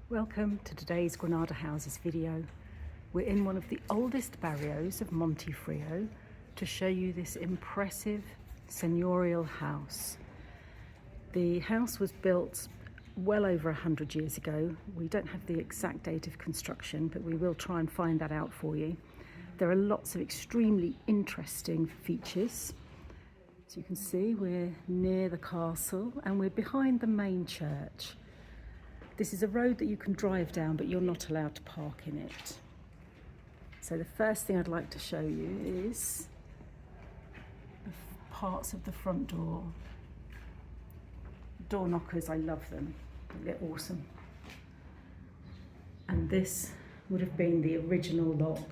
Welcome to today's Granada Houses video. We're in one of the oldest barrios of Montefrio to show you this impressive seigneurial house. The house was built well over 100 years ago. We don't have the exact date of construction, but we will try and find that out for you. There are lots of extremely interesting features. As you can see, we're near the castle and we're behind the main church. This is a road that you can drive down, but you're not allowed to park in it. So the first thing I'd like to show you is the parts of the front door. Door knockers, I love them. They're awesome. And this would have been the original lock.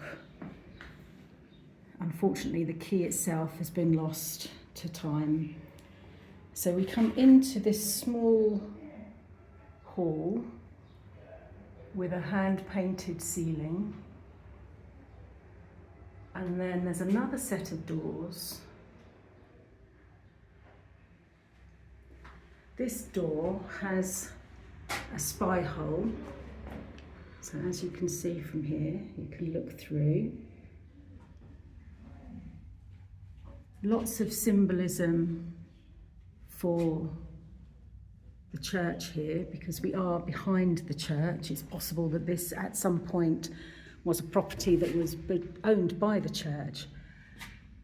Unfortunately, the key itself has been lost to time. So we come into this small hall with a hand-painted ceiling, and then there's another set of doors. This door has a spy hole, so as you can see from here, you can look through. Lots of symbolism for the church here, because we are behind the church. It's possible that this at some point was a property that was owned by the church.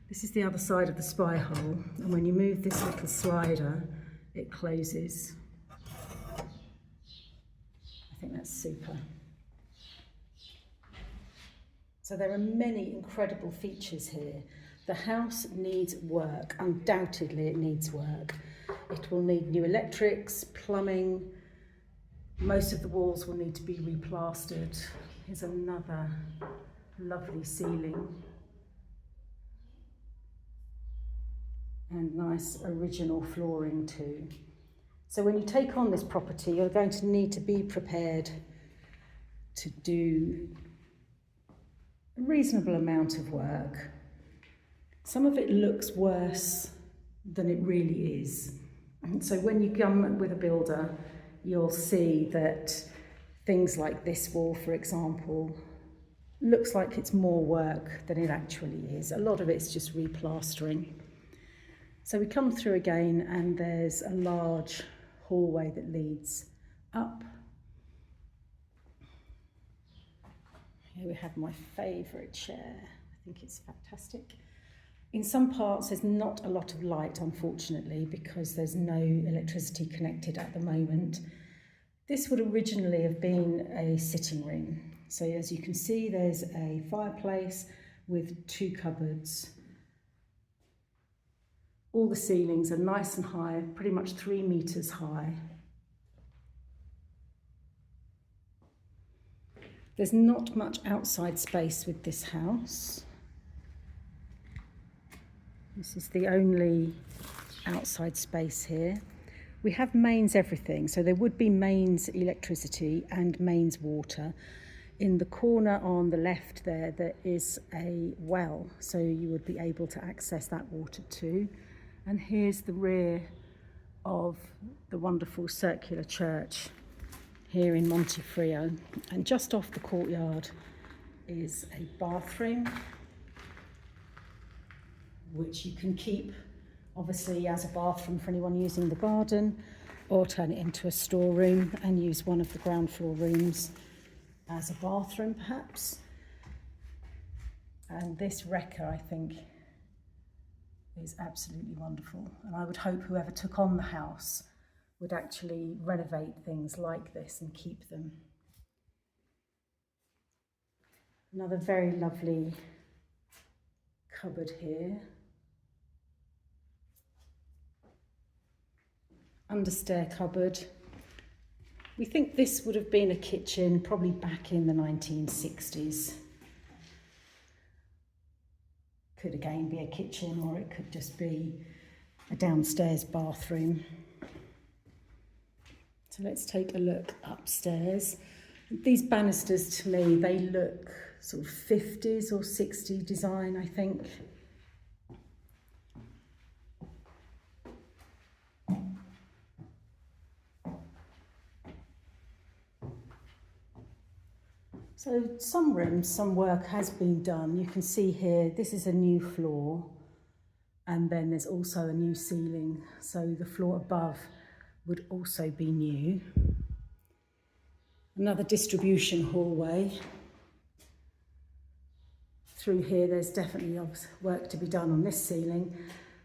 This is the other side of the spy hole, and when you move this little slider, it closes. I think that's super. So there are many incredible features here. The house needs work. Undoubtedly it needs work. It will need new electrics, plumbing. Most of the walls will need to be replastered. Here's another lovely ceiling. And nice original flooring too. So when you take on this property, you're going to need to be prepared to do a reasonable amount of work. Some of it looks worse than it really is. And so when you come with a builder, you'll see that things like this wall, for example, looks like it's more work than it actually is. A lot of it's just replastering. So we come through again, and there's a large hallway that leads up. Here we have my favourite chair. I think it's fantastic. In some parts, there's not a lot of light, unfortunately, because there's no electricity connected at the moment. This would originally have been a sitting room. So as you can see, there's a fireplace with two cupboards. All the ceilings are nice and high, pretty much 3 meters high. There's not much outside space with this house. This is the only outside space here. We have mains everything, so there would be mains electricity and mains water. In the corner on the left there is a well, so you would be able to access that water too. And here's the rear of the wonderful circular church here in Montefrio. And just off the courtyard is a bathroom, which you can keep obviously as a bathroom for anyone using the garden, or turn it into a storeroom and use one of the ground floor rooms as a bathroom perhaps. And this wrecker, I think, is absolutely wonderful, and I would hope whoever took on the house would actually renovate things like this and keep them. Another very lovely cupboard here. Understair cupboard. We think this would have been a kitchen probably back in the 1960s. Could again be a kitchen, or it could just be a downstairs bathroom. So let's take a look upstairs. These banisters, to me, they look sort of 50s or 60s design, I think. So some rooms, some work has been done. You can see here, this is a new floor, and then there's also a new ceiling. So the floor above would also be new. Another distribution hallway. Through here, there's definitely work to be done on this ceiling.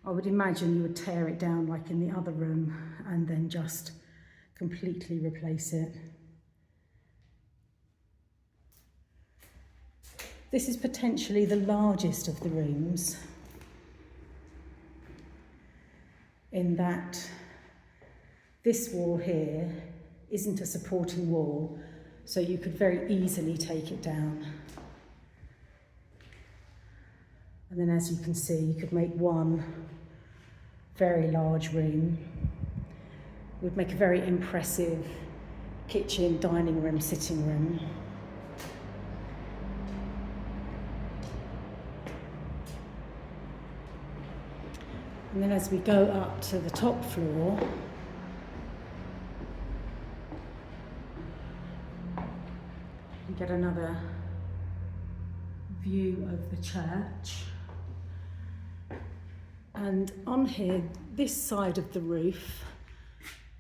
I would imagine you would tear it down like in the other room and then just completely replace it. This is potentially the largest of the rooms, in that this wall here isn't a supporting wall, so you could very easily take it down. And then, as you can see, you could make one very large room. It would make a very impressive kitchen, dining room, sitting room. And then as we go up to the top floor, you get another view of the church. And on here, this side of the roof,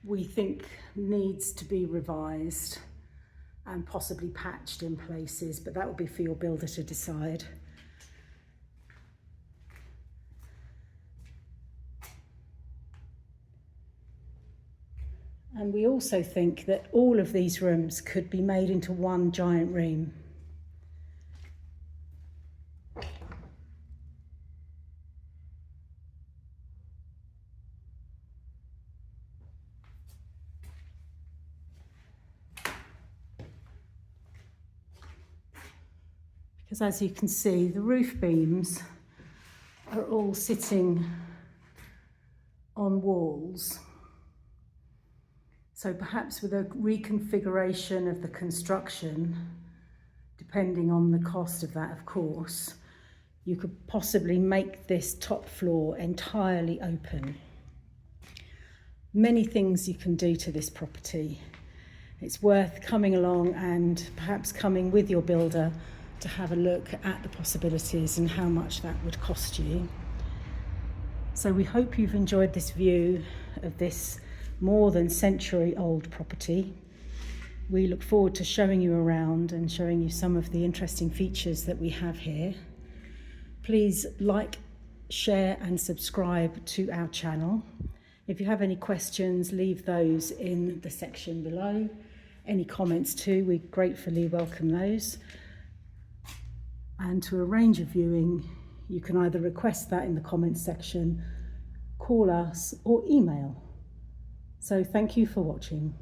we think needs to be revised and possibly patched in places, but that would be for your builder to decide. And we also think that all of these rooms could be made into one giant room. Because as you can see, the roof beams are all sitting on walls. So perhaps with a reconfiguration of the construction, depending on the cost of that, of course, you could possibly make this top floor entirely open. Many things you can do to this property. It's worth coming along and perhaps coming with your builder to have a look at the possibilities and how much that would cost you. So we hope you've enjoyed this view of this more than century-old property. We look forward to showing you around and showing you some of the interesting features that we have here. Please like, share and subscribe to our channel. If you have any questions, leave those in the section below. Any comments too, we gratefully welcome those. And to arrange a viewing, you can either request that in the comments section, call us or email. So thank you for watching.